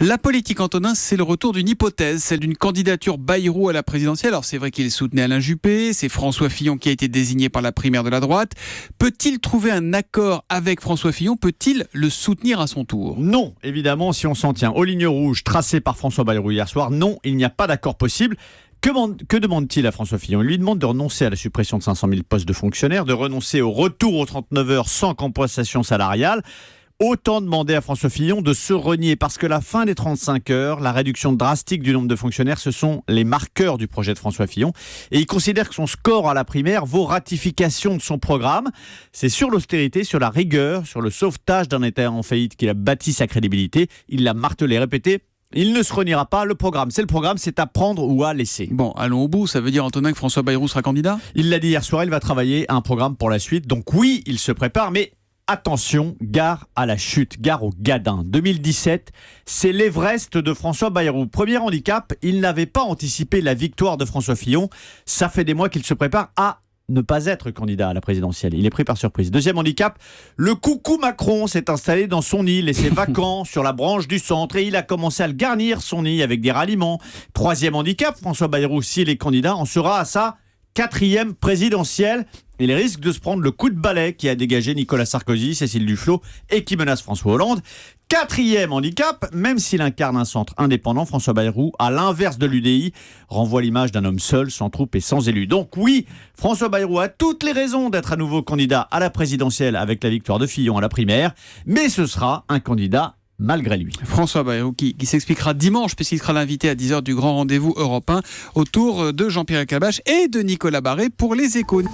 La politique, Antonin, c'est le retour d'une hypothèse, celle d'une candidature Bayrou à la présidentielle. Alors c'est vrai qu'il soutenait Alain Juppé, c'est François Fillon qui a été désigné par la primaire de la droite. Peut-il trouver un accord avec François Fillon? Peut-il le soutenir à son tour? Non, évidemment, si on s'en tient aux lignes rouges tracées par François Bayrou hier soir, non, il n'y a pas d'accord possible. Que demande-t-il à François Fillon? Il lui demande de renoncer à la suppression de 500 000 postes de fonctionnaires, de renoncer au retour aux 39 heures sans compensation salariale. Autant demander à François Fillon de se renier parce que la fin des 35 heures, la réduction drastique du nombre de fonctionnaires, ce sont les marqueurs du projet de François Fillon. Et il considère que son score à la primaire vaut ratification de son programme. C'est sur l'austérité, sur la rigueur, sur le sauvetage d'un État en faillite qu'il a bâti sa crédibilité. Il l'a martelé, répété. Il ne se reniera pas. Le programme, c'est à prendre ou à laisser. Bon, allons au bout. Ça veut dire, Antonin, que François Bayrou sera candidat? Il l'a dit hier soir, il va travailler un programme pour la suite. Donc oui, il se prépare, mais attention, gare à la chute, gare au gadin. 2017, c'est l'Everest de François Bayrou. Premier handicap, il n'avait pas anticipé la victoire de François Fillon. Ça fait des mois qu'il se prépare à ne pas être candidat à la présidentielle. Il est pris par surprise. Deuxième handicap, le coucou Macron s'est installé dans son nid, laissé vacant sur la branche du centre, et il a commencé à le garnir, son nid, avec des ralliements. Troisième handicap, François Bayrou, s'il est candidat, en sera à sa 4e présidentielle. Il risque de se prendre le coup de balai qui a dégagé Nicolas Sarkozy, Cécile Duflot et qui menace François Hollande. 4e handicap, même s'il incarne un centre indépendant, François Bayrou, à l'inverse de l'UDI, renvoie l'image d'un homme seul, sans troupe et sans élu. Donc oui, François Bayrou a toutes les raisons d'être à nouveau candidat à la présidentielle avec la victoire de Fillon à la primaire, mais ce sera un candidat malgré lui. François Bayrou qui s'expliquera dimanche puisqu'il sera l'invité à 10h du grand rendez-vous européen autour de Jean-Pierre Elkabbach et de Nicolas Barré pour les Échos.